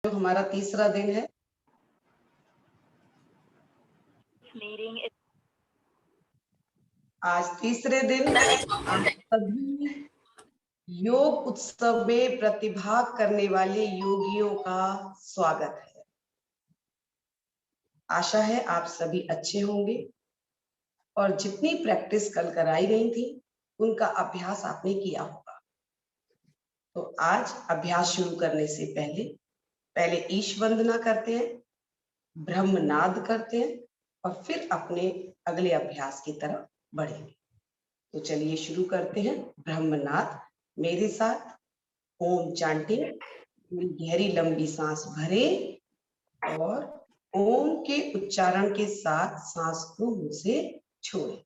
जो हमारा तीसरा दिन है। आज तीसरे दिन आप सभी योग उत्सव में प्रतिभाग करने वाले योगियों का स्वागत है। आशा है आप सभी अच्छे होंगे और जितनी प्रैक्टिस कल कराई गई थी उनका अभ्यास आपने किया होगा। तो आज अभ्यास शुरू करने से पहले ईश वंदना करते हैं, ब्रह्मनाद करते हैं और फिर अपने अगले अभ्यास की तरफ बढ़ेंगे। तो चलिए शुरू करते हैं। ब्रह्मनाद मेरे साथ ओम चांटिंग, गहरी लंबी सांस भरे और ओम के उच्चारण के साथ सांस को मुंह से छोड़े।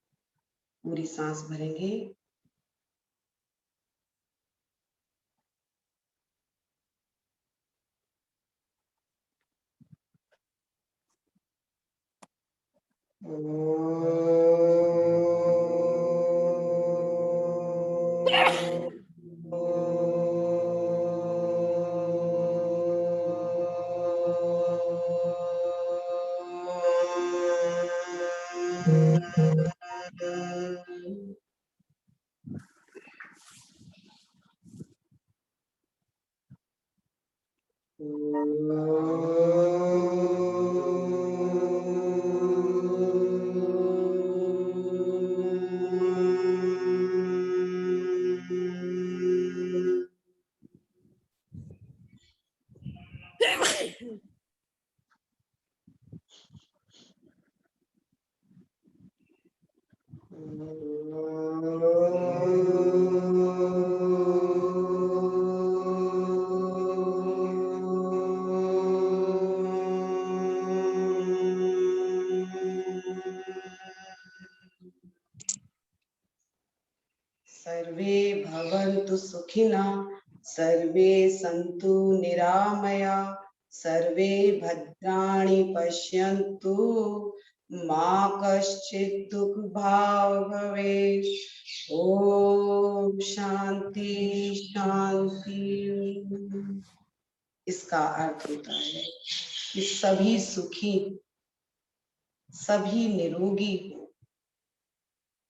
पूरी सांस भरेंगे। सर्वे भवन्तु सुखिनः, सर्वे सन्तु निरामया, सर्वे भद्राणि पश्यन्तु, मा कश्चित् दुःख भाग् भवेत्। ओम शांति शांति। इसका अर्थ होता है कि सभी सुखी, सभी निरोगी हो,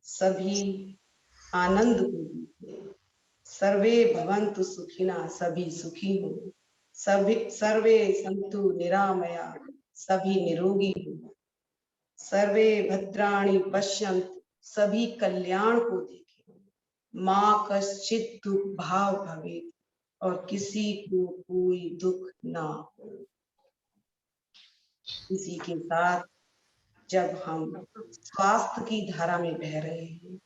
सभी आनंद को दीजिए। सर्वे भवन्तु सुखिनः, सभी सुखी हो, सभी सर्वे सन्तु निरामया, सभी निरोगी हो, सर्वे भद्राणि पश्यन्तु, सभी कल्याण को देखें, माँ कश्चित् दुःख भाग् भवेत्, और किसी को कोई दुख ना हो। इसी के साथ जब हम स्वास्थ्य की धारा में बह रहे हैं,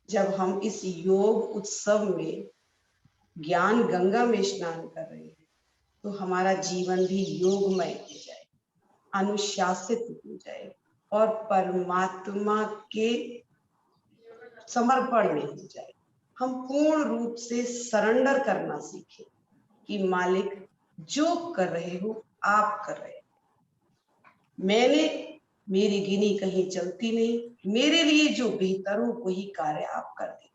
जब हम इस योग उत्सव में ज्ञान गंगा में स्नान कर रहे हैं, तो हमारा जीवन भी योगमय हो जाए, अनुशासित हो जाए और परमात्मा के समर्पण में हो जाए। हम पूर्ण रूप से सरेंडर करना सीखें कि मालिक जो कर रहे हो आप कर रहे हो, मेरी गिनी कहीं चलती नहीं, मेरे लिए जो बेहतर हो वही कार्य आप कर दें।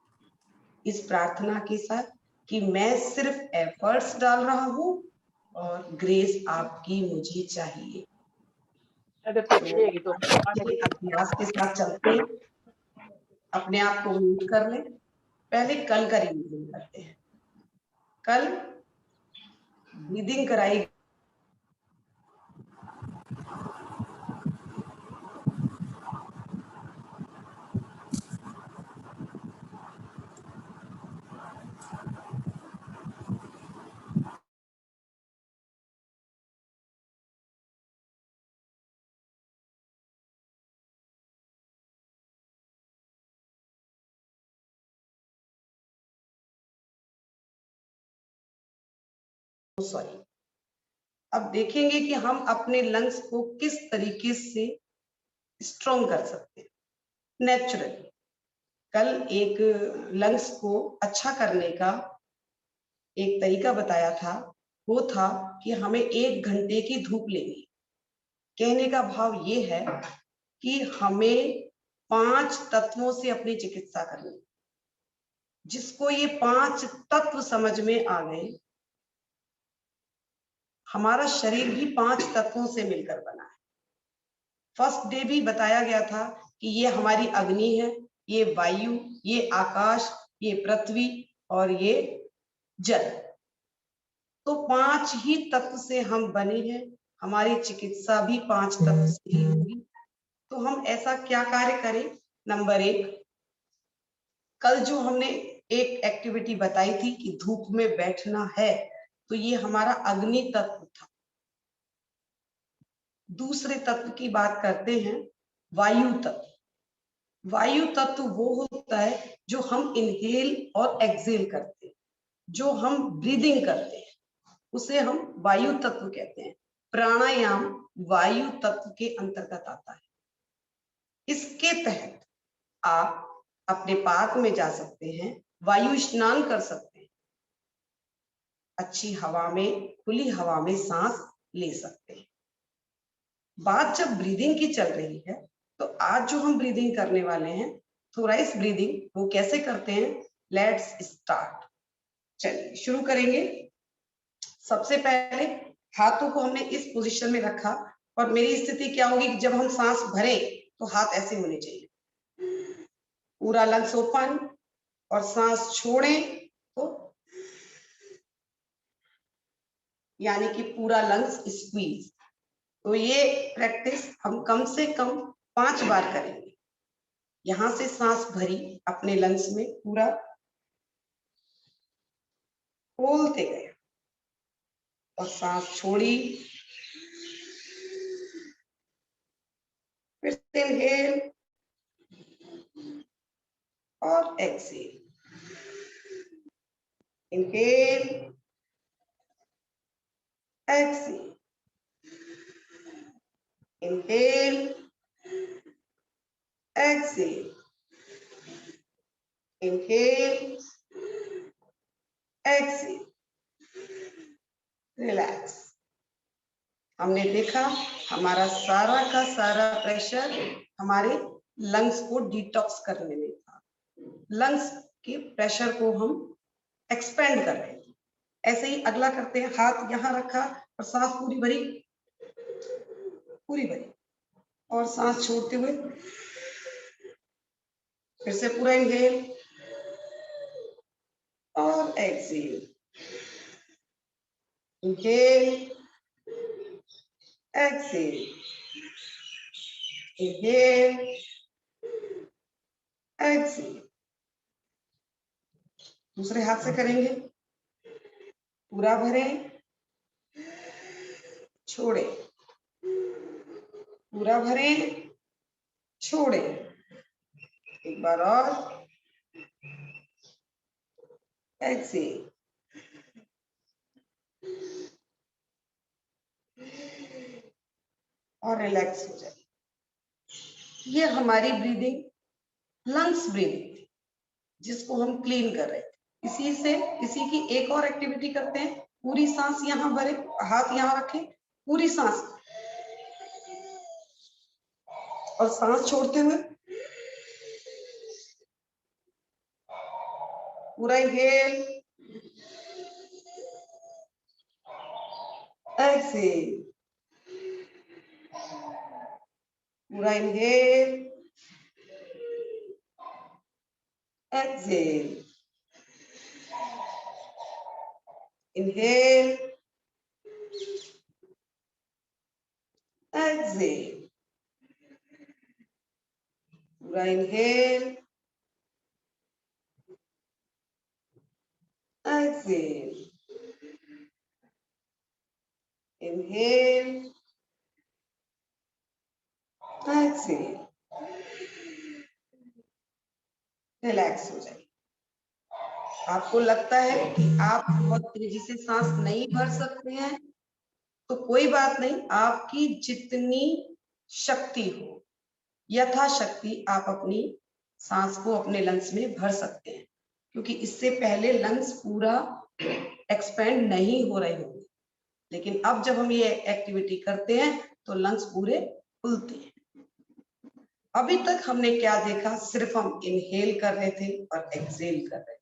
इस प्रार्थना के साथ कि मैं सिर्फ एफर्ट्स डाल रहा हूं और ग्रेस आपकी मुझे चाहिए। तो अभ्यास के साथ चलते हैं। अपने आप को म्यूट कर लें। पहले कल का रिवीजन करते हैं। कल ब्रीदिंग कराई सॉरी अब देखेंगे कि हम अपने लंग्स को किस तरीके से स्ट्रॉन्ग कर सकते हैं नेचुरली। कल एक लंग्स को अच्छा करने का एक तरीका बताया था, वो था कि हमें 1 घंटे की धूप लेनी। कहने का भाव ये है कि हमें 5 तत्वों से अपनी चिकित्सा करनी। जिसको ये 5 तत्व समझ में आ गए, हमारा शरीर भी 5 तत्वों से मिलकर बना है। फर्स्ट डे भी बताया गया था कि ये हमारी अग्नि है, ये वायु, ये आकाश, ये पृथ्वी और ये जल। तो 5 ही तत्व से हम बने हैं। हमारी चिकित्सा भी 5 तत्व से ही होगी। तो हम ऐसा क्या कार्य करें? नंबर 1, कल जो हमने एक एक्टिविटी बताई थी कि धूप में बैठना है, तो ये हमारा अग्नि तत्व था। दूसरे तत्व की बात करते हैं, वायु तत्व। वायु तत्व वो होता है जो हम इनहेल और एक्सहेल करते हैं, जो हम ब्रीदिंग करते हैं, उसे हम वायु तत्व कहते हैं। प्राणायाम वायु तत्व के अंतर्गत आता है। इसके तहत आप अपने पार्क में जा सकते हैं, वायु स्नान कर सकते हैं, अच्छी हवा में, खुली हवा में सांस ले सकते हैं। बात जब ब्रीदिंग की चल रही है, तो आज जो हम ब्रीदिंग करने वाले हैं, थोराइस ब्रीदिंग, वो कैसे करते हैं? Let's start. चलिए शुरू करेंगे। सबसे पहले हाथों को हमने इस पोजीशन में रखा और मेरी स्थिति क्या होगी कि जब हम सांस भरें तो हाथ ऐसे होने चाहिए, पूरा लंग्स ओपन, और सांस छोड़ें तो यानी कि पूरा लंग्स स्क्वीज। तो ये प्रैक्टिस हम कम से कम 5 बार करेंगे। यहां से सांस भरी अपने लंग्स में, पूरा खोलते गए और सांस छोड़ी, फिर से इनहेल और exhale, inhale, exhale, inhale, exhale, inhale, exhale, relax. हमने देखा हमारा सारा का सारा प्रेशर हमारे लंग्स को डिटॉक्स करने में था। लंग्स के प्रेशर को हम एक्सपेंड कर रहे थे। ऐसे ही अगला करते हैं, हाथ यहां रखा और सांस पूरी भरी, पूरी भरी, और सांस छोड़ते हुए फिर से पूरा इनहेल और exhale, inhale, exhale, inhale, exhale. दूसरे हाथ से करेंगे, पूरा भरें, छोड़े, पूरा भरें, छोड़े, एक बार और, एक्सहेल, और रिलैक्स हो जाए। ये हमारी ब्रीदिंग, लंग्स ब्रीदिंग थी, जिसको हम क्लीन कर रहे थे। इसी की एक और एक्टिविटी करते हैं। पूरी सांस यहां भरे, हाथ यहां रखें, पूरी सांस, और सांस छोड़ते हुए पूरा इनहेल, एक्सहेल, पूरा इनहेल, एक्सहेल, इनहेल, एक्सहेल, पूरा inhale, exhale, inhale, exhale, relax हो जाए। आपको लगता है कि आप बहुत तेजी से सांस नहीं भर सकते हैं, तो कोई बात नहीं, आपकी जितनी शक्ति हो, यथाशक्ति आप अपनी सांस को अपने लंग्स में भर सकते हैं, क्योंकि इससे पहले लंग्स पूरा एक्सपेंड नहीं हो रहे होंगे। लेकिन अब जब हम ये एक्टिविटी करते हैं तो लंग्स पूरे खुलते हैं। अभी तक हमने क्या देखा? सिर्फ हम इनहेल कर रहे थे और एक्सहेल कर रहे थे,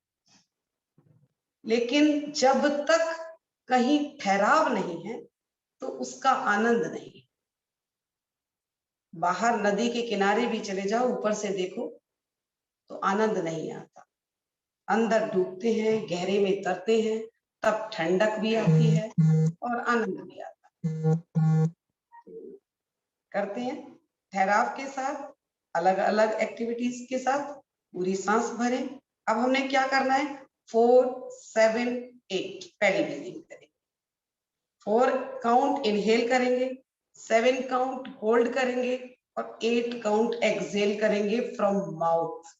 लेकिन जब तक कहीं ठहराव नहीं है, तो उसका आनंद नहीं। बाहर नदी के किनारे भी चले जाओ, ऊपर से देखो तो आनंद नहीं आता। अंदर डूबते हैं, गहरे में उतरते हैं, तब ठंडक भी आती है और आनंद भी आता है। करते हैं ठहराव के साथ, अलग अलग एक्टिविटीज के साथ। पूरी सांस भरें। अब हमने क्या करना है, 4 7 8 पहली ब्रीदिंग करेंगे। 4 काउंट इनहेल करेंगे, 7 काउंट होल्ड करेंगे और 8 काउंट एक्सहेल करेंगे फ्रॉम माउथ।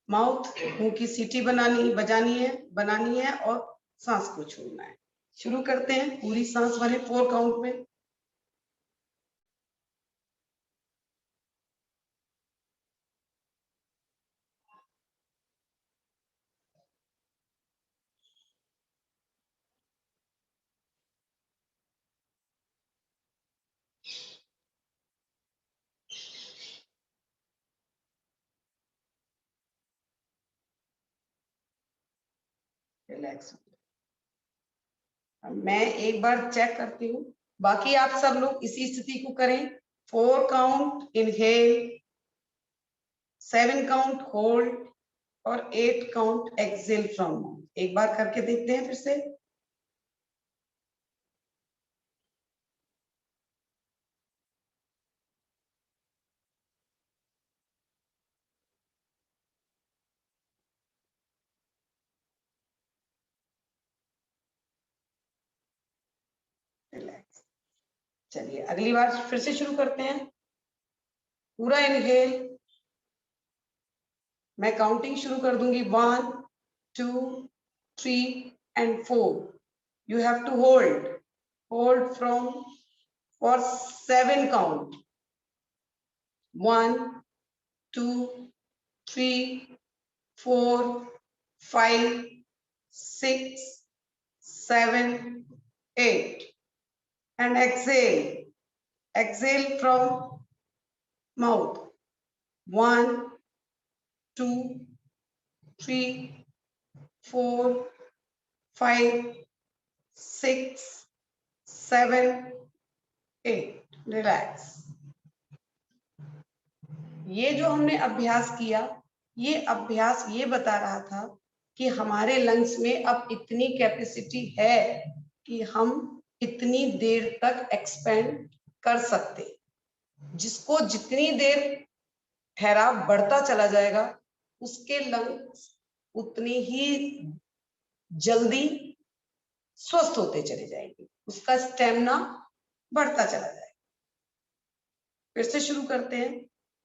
माउथ मुंह की सीटी बनानी है और सांस को छोड़ना है। शुरू करते हैं, पूरी सांस भरें 4 काउंट में। रिलैक्स। मैं एक बार चेक करती हूँ, बाकी आप सब लोग इसी स्थिति को करें। 4 काउंट इनहेल, 7 काउंट होल्ड और 8 काउंट एक्सहेल फ्रॉम माउथ। एक बार करके देखते हैं फिर से। रिलैक्स। चलिए अगली बार फिर से शुरू करते हैं। पूरा इनहेल, मैं काउंटिंग शुरू कर दूंगी, 1 2 3 and 4. You have to hold from for 7 count. 1 2 3 4 5 6 7 8 and exhale from mouth, 1 2 3 4 5 6 7 8। Relax. ये जो हमने अभ्यास किया, ये अभ्यास ये बता रहा था कि हमारे लंग्स में अब इतनी कैपेसिटी है कि हम इतनी देर तक एक्सपेंड कर सकते। जिसको जितनी देर ठहराव बढ़ता चला जाएगा, उसके लंग्स उतनी ही जल्दी स्वस्थ होते चले जाएंगे, उसका स्टेमिना बढ़ता चला जाएगा। फिर से शुरू करते हैं।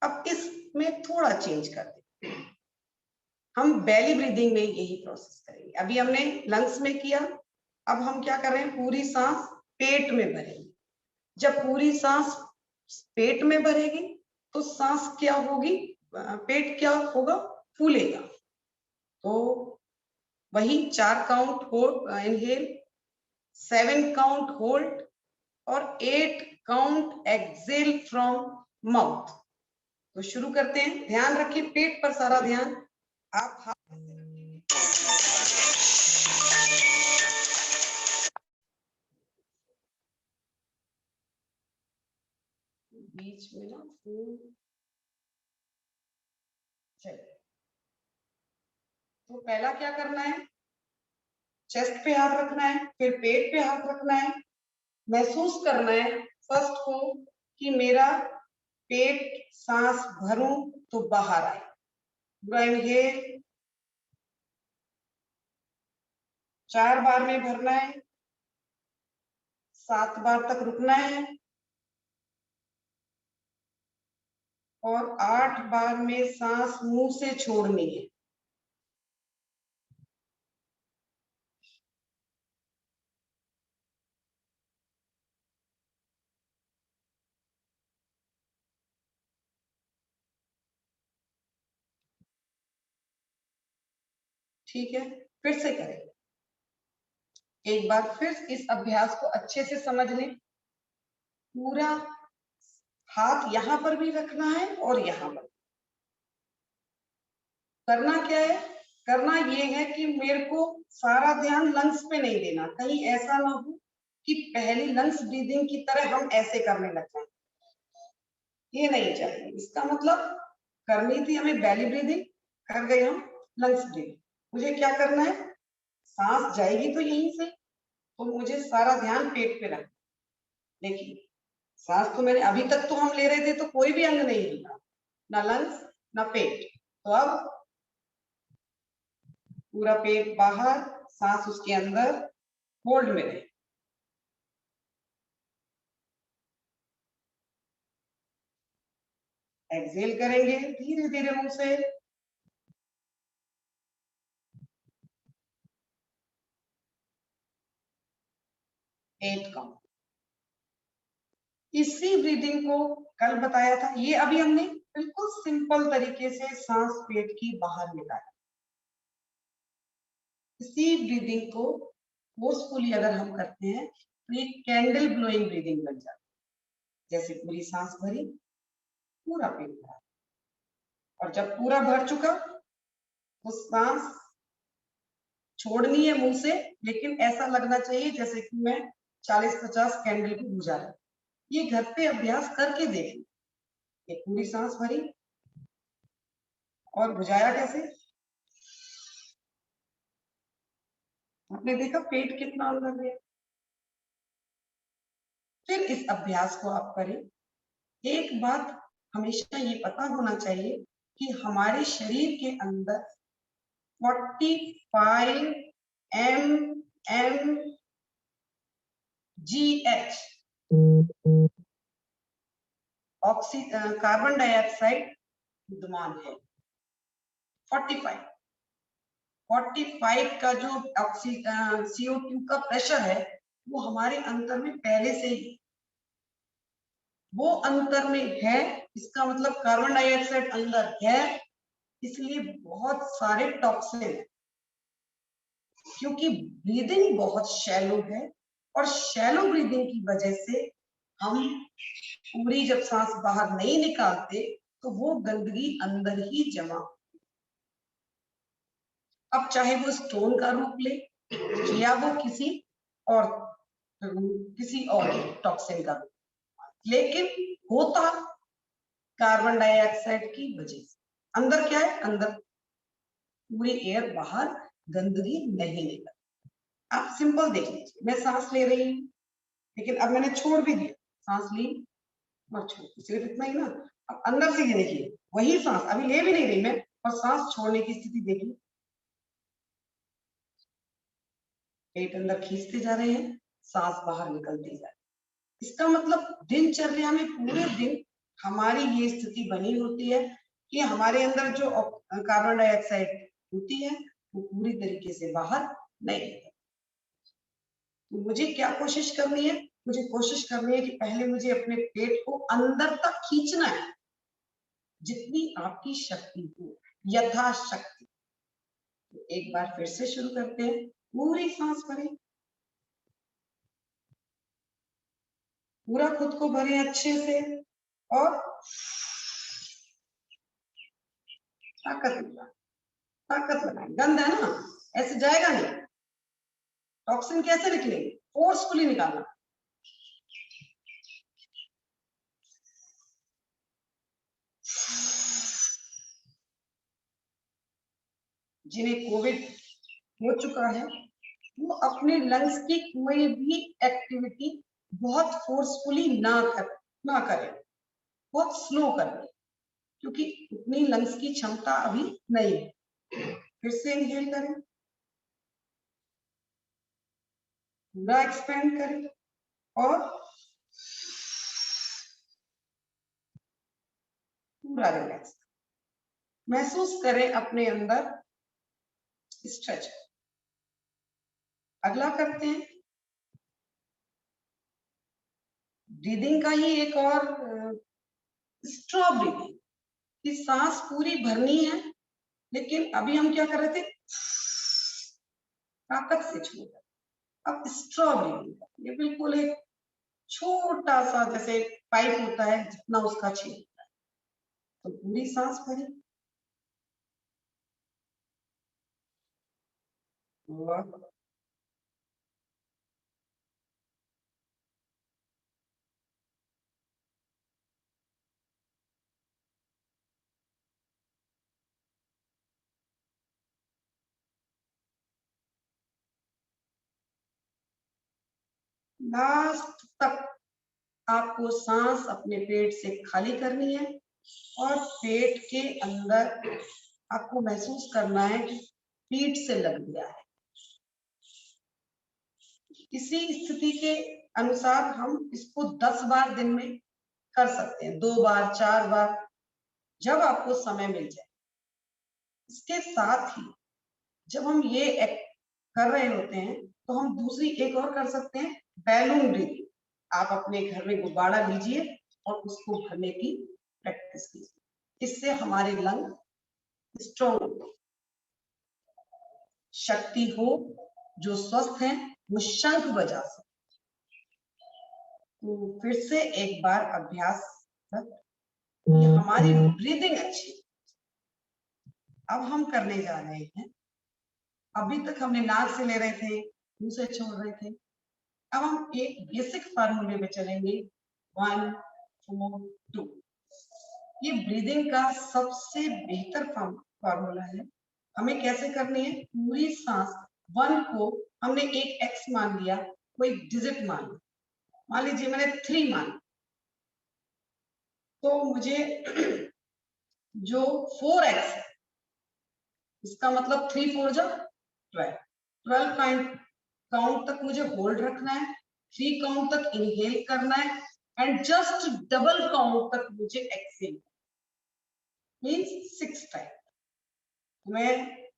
अब इसमें थोड़ा चेंज करते हैं, हम बेली ब्रीदिंग में यही प्रोसेस करेंगे। अभी हमने लंग्स में किया, अब हम क्या कर रहे हैं, पूरी सांस पेट में भरेंगे। जब पूरी सांस पेट में भरेगी तो सांस क्या होगी, पेट क्या होगा, फूलेगा। तो वही 4 count hold inhale, 7 count hold और 8 काउंट एक्सहेल फ्रॉम माउथ। तो शुरू करते हैं। ध्यान रखिए, पेट पर सारा ध्यान। आप हाथ बीच में ना चलिए। तो पहला क्या करना है, चेस्ट पे हाथ रखना है, फिर पेट पे हाथ रखना है। महसूस करना है फर्स्ट को कि मेरा पेट सांस भरूं तो बाहर आए। पूरा इनहेल 4 बार में भरना है, 7 बार तक रुकना है और 8 बार में सांस मुंह से छोड़नी है। ठीक है, फिर से करें। एक बार फिर इस अभ्यास को अच्छे से समझ लें। पूरा हाथ यहां पर भी रखना है और यहां पर। करना क्या है, करना ये है कि मेरे को सारा ध्यान लंग्स पे नहीं देना, कहीं ऐसा ना हो कि पहली लंग्स ब्रीदिंग की तरह हम ऐसे करने लग जाए, ये नहीं चाहिए। इसका मतलब करनी थी हमें बेली ब्रीदिंग, कर गए हम लंग्स ब्रीदिंग। मुझे क्या करना है, सांस जाएगी तो यहीं से, तो मुझे सारा ध्यान पेट पे रखना। देखिए सांस तो मैंने अभी तक तो हम ले रहे थे तो कोई भी अंग नहीं हिल रहा, ना लंग्स ना पेट। तो अब पूरा पेट बाहर, सांस उसके अंदर, होल्ड में रहे। एक्सेल करेंगे धीरे धीरे मुंह से, 8 काउंट। इसी ब्रीदिंग को कल बताया था, ये अभी हमने बिल्कुल सिंपल तरीके से सांस पेट की बाहर निकाली। इसी ब्रीदिंग को फोर्सफुली अगर हम करते हैं तो ये कैंडल ब्लोइंग ब्रीदिंग बन जाती है। जैसे पूरी सांस भरी, पूरा पेट भरा, और जब पूरा भर चुका तो सांस छोड़नी है मुंह से, लेकिन ऐसा लगना चाहिए जैसे कि मैं 40-50 कैंडल को बुझा रहा हूं। ये घर पे अभ्यास करके देखें। ये पूरी सांस भरी और बुझाया कैसे, आपने देखा पेट कितना अंदर गया। फिर इस अभ्यास को आप करें। एक बात हमेशा ये पता होना चाहिए कि हमारे शरीर के अंदर 45 mmGH कार्बन डाइऑक्साइड विद्यमान है। 45 का जो CO2 का प्रेशर है वो हमारे अंतर में पहले से ही, वो अंतर में है, इसका मतलब कार्बन डाइऑक्साइड अंदर है, इसलिए बहुत सारे टॉक्सिन है। क्योंकि ब्रीदिंग बहुत शैलो है और शैलो ब्रीदिंग की वजह से हम पूरी जब सांस बाहर नहीं निकालते तो वो गंदगी अंदर ही जमा। अब चाहे वो स्टोन का रूप ले या वो किसी और टॉक्सिन का रूप, लेकिन होता कार्बन डाइऑक्साइड की वजह से। अंदर क्या है, अंदर पूरी एयर बाहर, गंदगी नहीं निकल। आप सिंपल देख लीजिए, मैं सांस ले रही हूँ लेकिन अब मैंने छोड़ भी दिया, सांस ली और छोड़, सिर्फ इतना ही ना। अब अंदर से ये देखिए, वही सांस अभी ले भी नहीं रही मैं, और सांस छोड़ने की स्थिति देखिए, पेट अंदर खींचते जा रहे हैं, सांस बाहर निकलती जा रही है। इसका मतलब दिनचर्या में पूरे दिन हमारी ये स्थिति बनी होती है कि हमारे अंदर जो कार्बन डाइऑक्साइड होती है वो पूरी तरीके से बाहर नहीं निकलती। तो मुझे क्या कोशिश करनी है, मुझे कोशिश करनी है कि पहले मुझे अपने पेट को अंदर तक खींचना है, जितनी आपकी शक्ति हो, यथाशक्ति। तो एक बार फिर से शुरू करते हैं, पूरी सांस भरें, पूरा खुद को भरें अच्छे से, और ताकत लगाएं। गंद है ना, ऐसे जाएगा नहीं, टॉक्सिन कैसे निकलेंगे, फोर्सफुली निकालना। जिन्हें कोविड हो चुका है वो अपने लंग्स की कोई भी एक्टिविटी बहुत फोर्सफुली ना करें, बहुत स्लो करें, क्योंकि उतनी लंग्स की क्षमता अभी नहीं है। फिर से इनहेल करें, पूरा एक्सपेंड करें, और पूरा रिलैक्स महसूस करें अपने अंदर स्ट्रेच। अगला करते हैं ब्रीदिंग का ही एक और स्ट्रॉ ब्रीदिंग, कि सांस पूरी भरनी है, लेकिन अभी हम क्या कर रहे थे, ताकत से छोड़। अब स्ट्रॉ ब्रीदिंग, ये बिल्कुल एक छोटा सा जैसे पाइप होता है, जितना उसका छेद होता है। तो पूरी सांस भरी, लास्ट तक आपको सांस अपने पेट से खाली करनी है और पेट के अंदर आपको महसूस करना है कि पीठ से लग गया है। इसी स्थिति के अनुसार हम इसको 10 बार दिन में कर सकते हैं, 2 बार 4 बार, जब आपको समय मिल जाए। इसके साथ ही जब हम ये कर रहे होते हैं तो हम दूसरी एक और कर सकते हैं, बैलून ब्रीथिंग। आप अपने घर में गुब्बारा लीजिए और उसको भरने की प्रैक्टिस कीजिए। इससे हमारे लंग स्ट्रॉन्ग, शक्ति हो, जो स्वस्थ हैं वो शंख बजा सके। तो फिर से एक बार अभ्यास, ये हमारी ब्रीदिंग अच्छी। अब हम करने जा रहे हैं, अभी तक हमने नाक से ले रहे थे, मुंह से छोड़ रहे थे। अब हम एक बेसिक फार्मूले में चलेंगे, 1 4 2। ये ब्रीदिंग का सबसे बेहतर फार्मूला है। हमें कैसे करनी है, पूरी सांस 1 को हमने एक एक्स मान लिया, कोई डिजिट मान लीजिए मैंने 3 मान, तो मुझे जो 4x है इसका मतलब 3 4 जा 12 काउंट तक मुझे होल्ड रखना है, 3 काउंट तक इनहेल करना है एंड जस्ट डबल काउंट तक मुझे एक्सहेल, मींस 6 टाइम। मैं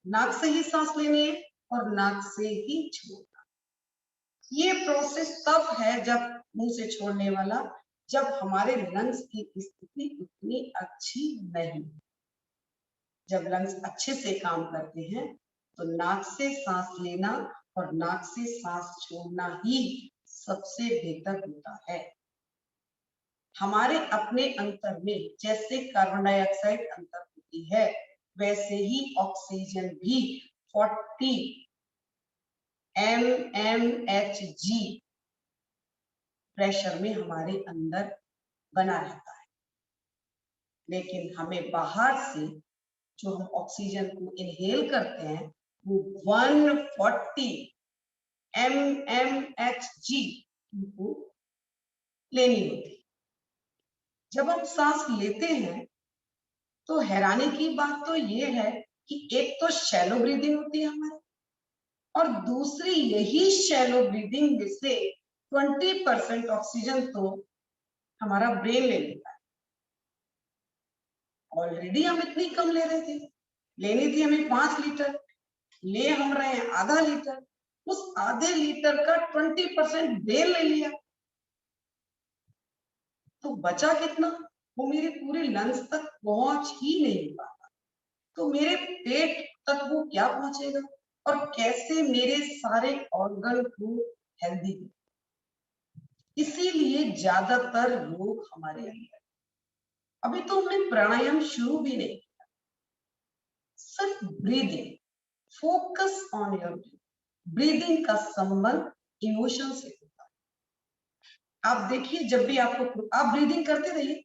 नाक से ही सांस लेनी है और नाक से ही छोड़ना। ये प्रोसेस तब है जब मुंह से छोड़ने वाला, जब हमारे लंग्स की स्थिति उतनी अच्छी नहीं। जब लंग्स अच्छे से काम करते हैं तो नाक से सांस लेना और नाक से सांस छोड़ना ही सबसे बेहतर होता है। हमारे अपने अंतर में जैसे कार्बन डाइऑक्साइड अंतर होती है, वैसे ही ऑक्सीजन भी 40 mmHg प्रेशर में हमारे अंदर बना रहता है। लेकिन हमें बाहर से जो हम ऑक्सीजन को इनहेल करते हैं वो 140 mmHg को लेनी होती है। जब हम सांस लेते हैं तो हैरानी की बात तो ये है कि एक तो शैलो ब्रीदिंग होती है हमारी, और दूसरी यही शैलो ब्रीदिंग में से 20% ऑक्सीजन तो हमारा ब्रेन ले लेता है। ऑलरेडी हम इतनी कम ले रहे थे, लेनी थी हमें 5 लीटर, ले हम रहे हैं आधा लीटर। उस आधे लीटर का 20% ब्रेन ले लिया, तो बचा कितना, वो मेरे पूरे लंग्स तक पहुंच ही नहीं पाता। तो मेरे पेट तक वो क्या पहुंचेगा और कैसे मेरे सारे ऑर्गन को हेल्दी। इसीलिए ज्यादातर लोग हमारे अंदर, अभी तो हमने प्राणायाम शुरू भी नहीं किया, सिर्फ breathing, focus on your breathing. Breathing का संबंध इमोशन से होता है। आप देखिए, जब भी आपको, आप ब्रीदिंग करते रहिए,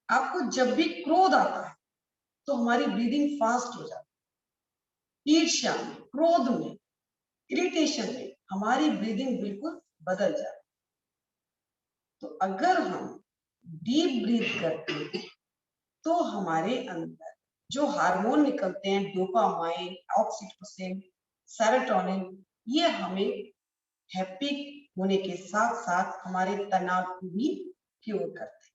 आपको जब भी क्रोध आता है तो हमारी ब्रीदिंग फास्ट हो जाती है। ईर्ष्या में, क्रोध में, इरिटेशन में हमारी ब्रीदिंग बिल्कुल बदल जाती है। तो अगर हम डीप ब्रीथ करते हैं तो हमारे अंदर जो हार्मोन निकलते हैं, डोपामाइन, ऑक्सीटोसिन, सेरोटोनिन, ये हमें हैप्पी होने के साथ साथ हमारे तनाव को भी क्योर करते हैं।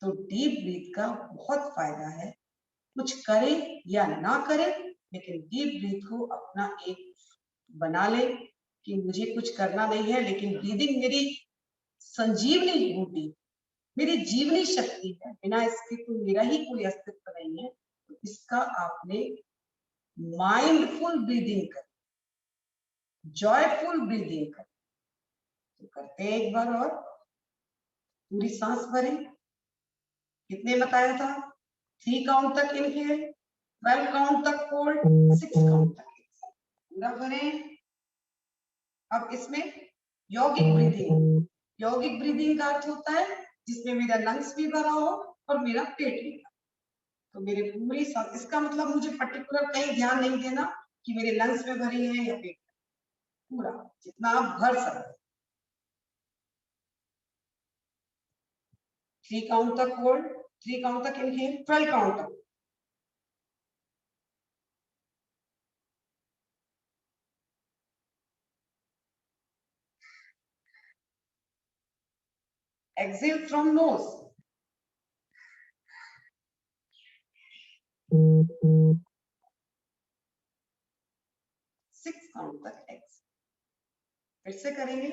तो डीप ब्रीथ का बहुत फायदा है। कुछ करें या ना करें, लेकिन डीप ब्रीथ को अपना एक बना ले कि मुझे कुछ करना नहीं है, लेकिन ब्रीदिंग मेरी संजीवनी बूटी, मेरी जीवनी शक्ति है, बिना इसके तो मेरा ही कोई अस्तित्व नहीं है। तो इसका आपने माइंडफुल ब्रीदिंग कर, जॉयफुल ब्रीदिंग कर। तो करते हैं एक बार और, पूरी सांस भरें। कितने बताया था, 3 काउंट तक इनहेल, 12 काउंट तक होल्ड, 6 काउंट तक। पूरा भरें। अब इसमें यौगिक ब्रीदिंग, यौगिक ब्रीदिंग का अर्थ होता है जिसमें मेरा लंग्स भी भरा हो और मेरा पेट भी भरा। तो मेरे पूरी सांस, इसका मतलब मुझे पर्टिकुलर कहीं ध्यान नहीं देना कि मेरे लंग्स में भरी है या पेट, पूरा जितना आप भर सकते। 3 काउंट तक होल्ड, 3 काउंट तक इनहेल, 12 काउंट तक। Exhale from nose. 6 काउंट तक एक्सेल। फिर से करेंगे,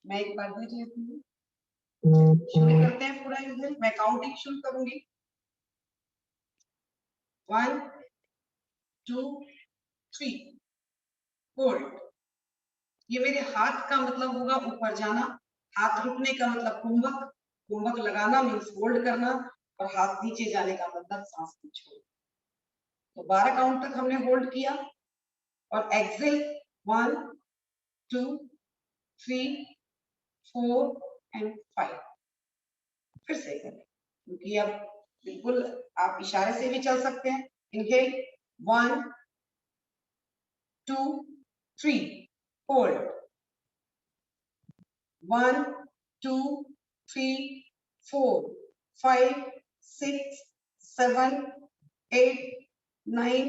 मैं एक बार देख लेती हूँ। शुरू करते हैं पूरा इंहेल, मैं काउंटिंग शुरू करूंगी। 1 2 3 होल्ड। ये मेरे हाथ का मतलब होगा ऊपर जाना, हाथ रुकने का मतलब कुंभक, कुंभक लगाना मीन्स होल्ड करना, और हाथ नीचे जाने का मतलब सांस छोड़ना। तो 12 काउंट तक हमने होल्ड किया और एक्सेल 1 2 3 4 एंड 5। फिर से करें, क्योंकि अब बिल्कुल आप इशारे से भी चल सकते हैं। Inhale 1 2 3 hold 1 2 3 4 5 6 7 8 9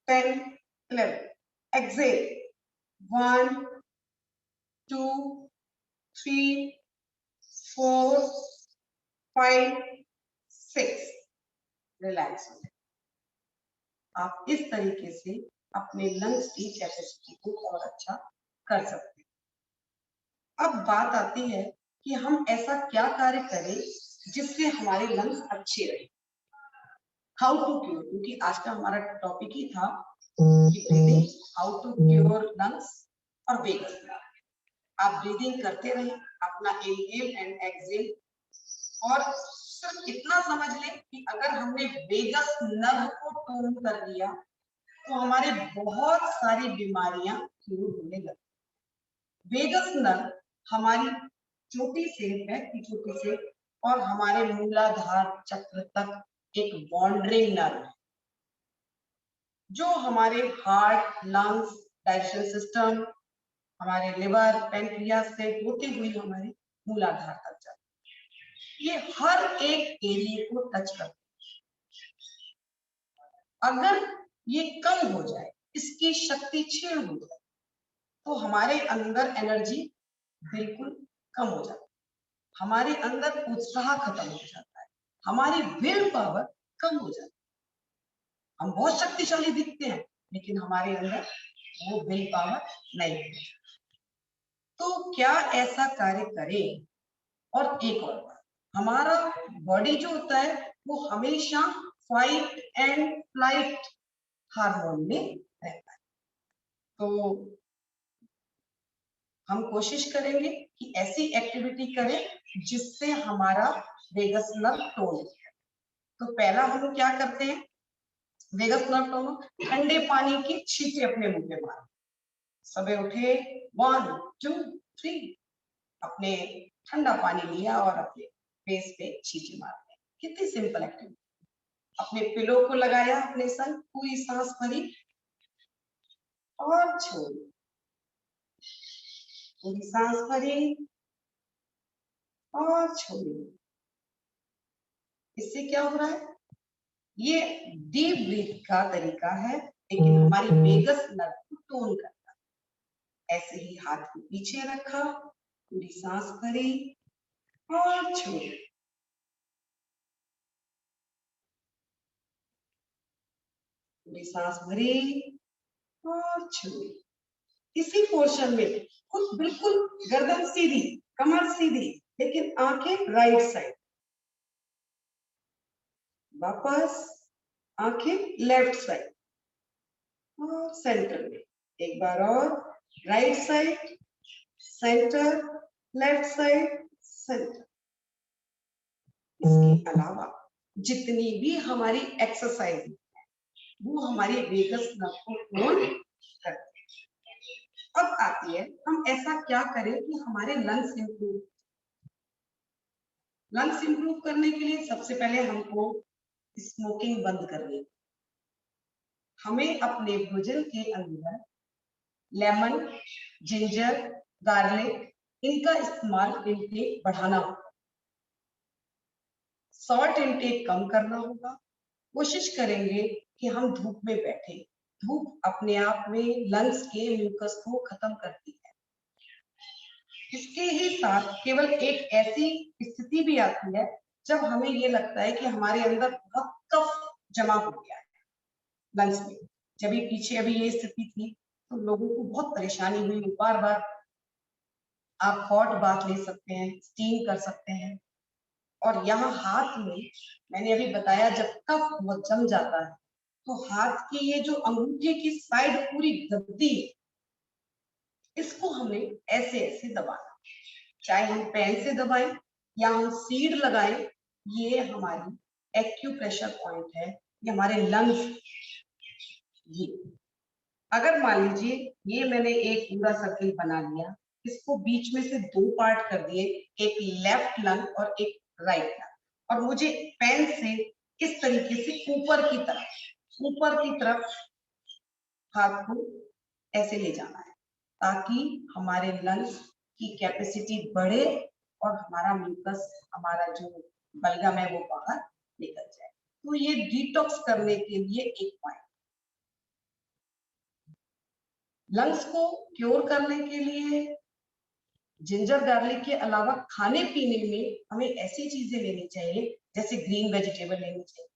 10 11। एक्सेल 1 2 3 4 5 6। रिलैक्स हो जाए। आप इस तरीके से अपने लंग्स की कैपेसिटी को और अच्छा कर सकते हैं। अब बात आती है कि हम ऐसा क्या कार्य करें जिससे हमारे लंग्स अच्छे रहे। हाउ टू क्योर, क्योंकि आज का हमारा टॉपिक ही था कि breathing, how to cure lungs और वेगस। आप ब्रीदिंग करते रहें, अपना इनहेल एंड एक्सहेल, और सिर्फ इतना समझ लें कि अगर हमने वेगस नर्व को टोन कर दिया तो हमारे बहुत सारी बीमारियां दूर होने लगती। वेगस नर्व हमारी चोटी से, पैर की चोटी से और हमारे मूलाधार चक्र तक एक वॉन्डरिंग नर्व है, जो हमारे हार्ट, लंग्स, डाइजेशन सिस्टम, हमारे लिवर, पैंक्रियास से होती हुई हमारे मूलाधार तक जाती है। ये हर एक एरिया को टच करती है। अगर ये कम हो जाए, इसकी शक्ति क्षीण हो जाए, तो हमारे अंदर एनर्जी बिल्कुल कम हो जाती है, हमारे अंदर उत्साह खत्म हो जाता है, हमारी विल पावर कम हो जाती है। हम बहुत शक्तिशाली दिखते हैं लेकिन हमारे अंदर वो विल पावर नहीं है। तो क्या ऐसा कार्य करें? और एक और बात, हमारा बॉडी जो होता है वो हमेशा फाइट एंड फ्लाइट हार्मोन में रहता है। तो हम कोशिश करेंगे कि ऐसी एक्टिविटी करें जिससे हमारा वेगस नर्व टोन हो। तो पहला हम क्या करते हैं, वेगस नर्व टोन, ठंडे पानी की छींटे अपने मुंह पे मारें। सबे उठे, 1 2 3, अपने ठंडा पानी लिया और अपने फेस पे छींटे मारते हैं। कितनी सिंपल एक्टिविटी। अपने पिलो को लगाया अपने संग, पूरी सांस भरी और छोड़ी, पूरी सांस भरी और छोड़ी। इससे क्या हो रहा है, ये डीप ब्रीथ का तरीका है लेकिन हमारी वेगस नर्व को टोन करता है। ऐसे ही हाथ को पीछे रखा, पूरी सांस भरी और छोड़ी, पूरी सांस भरी और छोड़ी। इसी पोर्शन में खुद बिल्कुल गर्दन सीधी, कमर सीधी, लेकिन आंखें राइट साइड, वापस आंखें लेफ्ट साइड और सेंटर में। एक बार और, right side, centre, left side, centre. इसके अलावा जितनी भी हमारी एक्सरसाइज वो हमारी वेगस नर्व को टोन करती है। अब आती है हम ऐसा क्या करें कि हमारे लंग्स इंप्रूव करने के लिए सबसे पहले हमको स्मोकिंग बंद करनी। हमें अपने भोजन के अंदर लेमन, जिंजर, गार्लिक इनका इस्तेमाल इंटेक बढ़ाना होगा। सॉल्ट इंटेक कम करना होगा। कोशिश करेंगे कि हम धूप में बैठे। धूप अपने आप में लंग्स के म्यूकस को खत्म करती है। इसके ही साथ केवल एक ऐसी स्थिति भी आती है जब हमें ये लगता है कि हमारे अंदर बहुत कफ जमा हो गया है लंग्स में। जब ये पीछे अभी ये स्थिति थी तो लोगों को बहुत परेशानी हुई। बार बार आप हॉट बाथ ले सकते हैं, स्टीम कर सकते हैं। और यहाँ हाथ में मैंने अभी बताया जब कफ बहुत जम जाता है तो हाथ की ये जो अंगूठे की साइड पूरी गद्दी है, इसको हमें ऐसे ऐसे दबाना। चाहे हम पेन से दबाएं या हम सीड लगाएं, ये हमारी एक्यूप्रेशर पॉइंट है, ये हमारे लंग्स। ये अगर मान लीजिए ये मैंने एक पूरा सर्किल बना लिया, इसको बीच में से दो पार्ट कर दिए, एक लेफ्ट लंग और एक राइट लंग, और मुझे पेन से इस तरीके से ऊपर की तरफ हाथ को ऐसे ले जाना है ताकि हमारे लंग्स की कैपेसिटी बढ़े और हमारा म्यूकस, हमारा जो बलगम है वो बाहर निकल जाए। तो ये डिटॉक्स करने के लिए एक पॉइंट। लंग्स को क्योर करने के लिए जिंजर गार्लिक के अलावा खाने पीने में हमें ऐसी चीजें लेनी चाहिए जैसे ग्रीन वेजिटेबल लेनी चाहिए,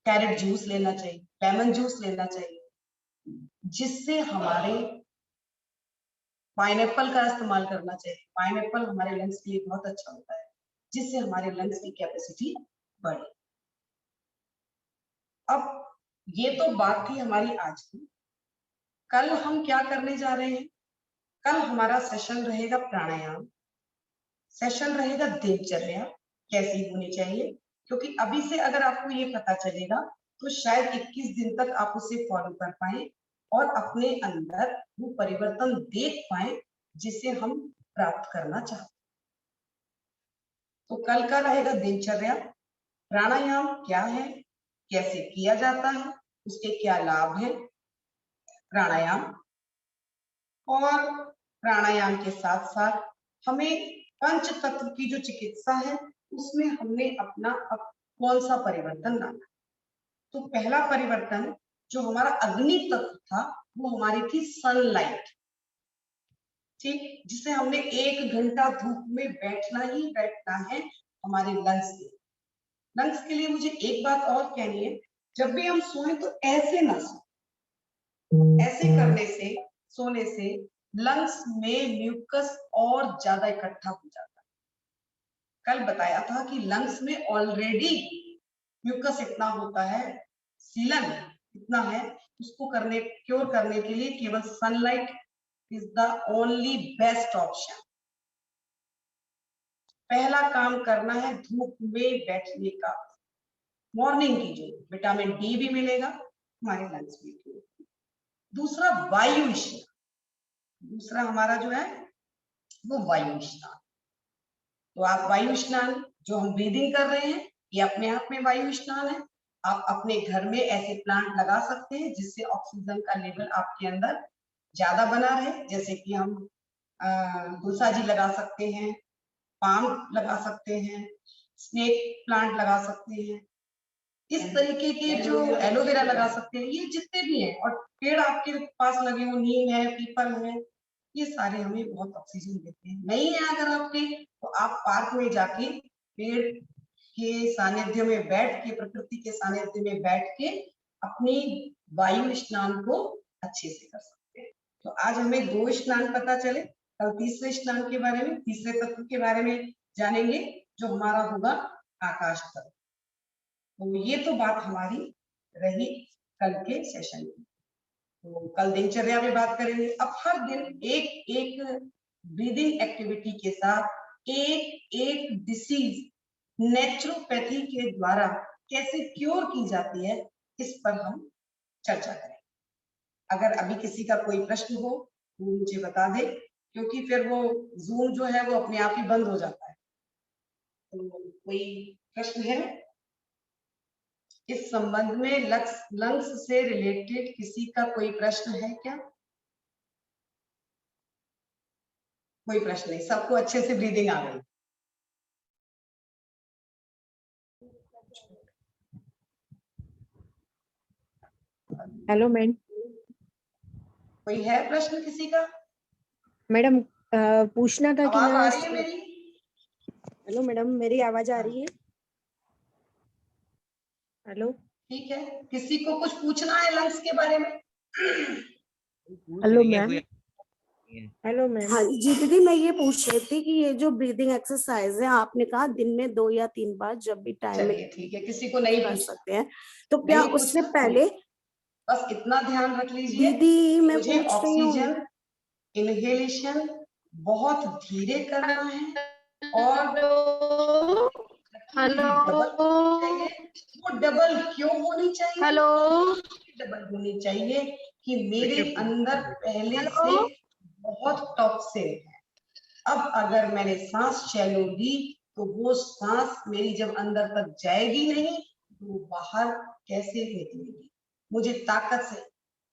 कैरेट जूस लेना चाहिए, लेमन जूस लेना चाहिए, जिससे हमारे पाइनएप्पल का इस्तेमाल करना चाहिए। पाइनएप्पल हमारे लंग्स के लिए बहुत अच्छा होता है, जिससे हमारे लंग्स की कैपेसिटी बढ़े। अब ये तो बात थी हमारी आज की। कल हम क्या करने जा रहे हैं? कल हमारा सेशन रहेगा प्राणायाम, सेशन रहेगा दिनचर्या कैसी होनी चाहिए, क्योंकि अभी से अगर आपको ये पता चलेगा तो शायद 21 दिन तक आप उसे फॉलो कर पाए और अपने अंदर वो परिवर्तन देख पाए जिसे हम प्राप्त करना चाहते। तो कल का रहेगा दिनचर्या, प्राणायाम क्या है, कैसे किया जाता है, उसके क्या लाभ हैं, प्राणायाम। और प्राणायाम के साथ साथ हमें पंच तत्व की जो चिकित्सा है उसमें हमने अपना अब कौन सा परिवर्तन लाना। तो पहला परिवर्तन जो हमारा अग्नि तत्व था वो हमारी थी सनलाइट, ठीक, जिसे हमने 1 घंटा धूप में बैठना ही बैठना है हमारे लंग्स के लिए। मुझे एक बात और कहनी है, जब भी हम सोए तो ऐसे ना सोए। ऐसे करने से, सोने से लंग्स में म्यूकस और ज्यादा इकट्ठा हो जाता है। कल बताया था कि लंग्स में ऑलरेडी म्यूकस इतना होता है, सीलन इतना है, उसको क्योर करने के लिए केवल sunlight is the only best option. पहला काम करना है धूप में बैठने का। मॉर्निंग की जो विटामिन डी भी मिलेगा हमारे लंग्स में। दूसरा वायु स्नान, दूसरा हमारा जो है वो वायु स्नान। तो आप वायु स्नान जो हम ब्रीदिंग कर रहे हैं ये अपने आप में वायु स्नान है। आप अपने घर में ऐसे प्लांट लगा सकते हैं जिससे ऑक्सीजन का लेवल आपके अंदर ज्यादा बना रहे, जैसे कि हम तुलसा जी लगा सकते हैं, पाम लगा सकते हैं, स्नेक प्लांट लगा सकते हैं, इस तरीके के जो एलोवेरा लगा सकते हैं, ये जितने भी हैं। और पेड़ आपके पास लगे हो, नीम है, पीपल है, ये सारे हमें बहुत ऑक्सीजन देते हैं। नहीं है अगर आपके तो आप पार्क में जाके पेड़ के सानिध्य में बैठ के, प्रकृति के सानिध्य में बैठ के अपनी वायु स्नान को अच्छे से कर सकते हैं। तो आज हमें 2 स्नान पता चले, कल तीसरे स्नान के बारे में, तीसरे तत्व के बारे में जानेंगे जो हमारा होगा आकाश तत्व। तो ये तो बात हमारी रही कल के सेशन की। तो कल दिनचर्या में बात करेंगे। अब हर दिन एक एक ब्रीदिंग एक्टिविटी के साथ एक एक डिसीज नेचुरोपैथी के द्वारा कैसे क्योर की जाती है, इस पर हम चर्चा करें। अगर अभी किसी का कोई प्रश्न हो वो मुझे बता दे, क्योंकि फिर वो जूम जो है वो अपने आप ही बंद हो जाता है। तो कोई प्रश्न है इस संबंध में? लंग्स से रिलेटेड किसी का कोई प्रश्न है क्या? कोई प्रश्न नहीं, सबको अच्छे से ब्रीदिंग आ गई। Hello ma'am. कोई है प्रश्न किसी का? मैडम पूछना था कि आवाज ना। आ रही है मेरी? हेलो मैडम, मेरी आवाज आ रही है? हेलो। ठीक है, किसी को कुछ पूछना है लंग्स के बारे में? Hello ma'am. Hello ma'am. हाँ जी दीदी, मैं ये पूछ रही थी कि ये जो ब्रीदिंग एक्सरसाइज है, आपने कहा दिन में 2 या 3 बार जब भी टाइम चलिए ठीक है, किसी को नहीं कर पूछना, सकते हैं, तो क्या नहीं उससे पूछना, पहले? बस इतना ध्यान रख लीजिए, दीदी मैं मुझे पूछ रही हूँ। ऑक्सीजन इनहेलेशन बहुत धीरे करना है और हेलो। डबल होनी चाहिए। वो डबल क्यों होनी चाहिए? हेलो। डबल होनी चाहिए कि मेरे अंदर पहले हेलो। से बहुत टॉक्सिन है। अब अगर मैंने सांस चैलो ली तो वो सांस मेरी जब अंदर तक जाएगी नहीं तो वो बाहर कैसे निकलेगी? मुझे ताकत से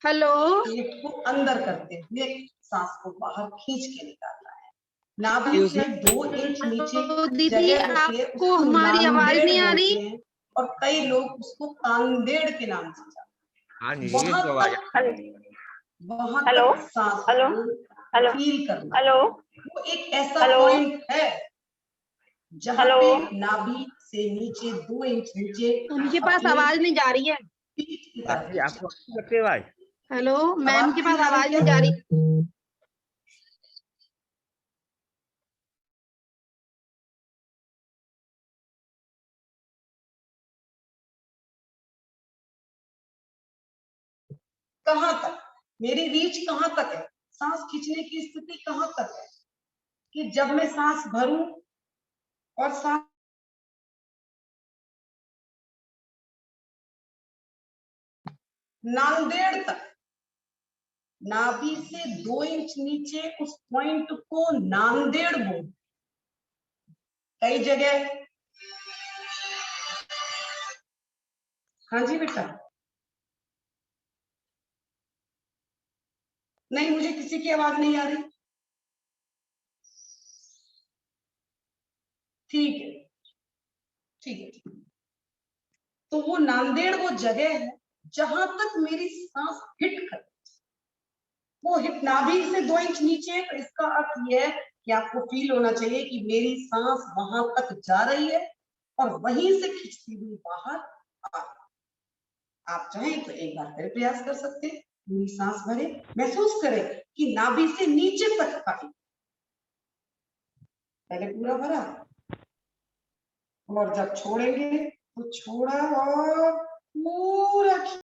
हेलो। पेट को अंदर करते हुए सांस को बाहर खींच के निकालना है। नाभि से 2 इंच नीचे दीदी जगह होती है, आपको उसको हमारी आवाज नहीं नांदेड़ आ बोलते रही? हैं और कई लोग उसको कांदेड़ के नाम से जानते हैं। वहां तक सांस को फील करना। वो एक ऐसा पॉइंट है जहां पे नाभि से नीचे 2 इंच नीचे उनके पास अपनी आवाज नहीं जा रही है। पीठ की तरफ हेलो मैम आवाज के नहीं पास आ रही आवाज क्या? नहीं जा रही। कहां तक मेरी रीच कहां तक है? सांस खींचने की स्थिति कहां तक है कि जब मैं सांस भरूं और सांस नांदेड़ तक, नाभि से 2 इंच नीचे उस पॉइंट को नांदेड़ बोल। कई जगह, हाँ जी बेटा, नहीं मुझे किसी की आवाज नहीं आ रही। ठीक है ठीक है। तो वो नांदेड़ वो जगह है जहां तक मेरी सांस हिट कर, वो हिट नाभि से 2 इंच नीचे है, तो इसका अर्थ यह है कि आपको फील होना चाहिए कि मेरी सांस वहां तक जा रही है और वहीं से खींचती हुई बाहर आ रही। आप चाहें तो एक बार फिर प्रयास कर सकते हैं। पूरी सांस भरे, महसूस करें कि नाभि से नीचे तक आई। पहले पूरा भरा और जब छोड़ेंगे तो छोड़ा और पूरा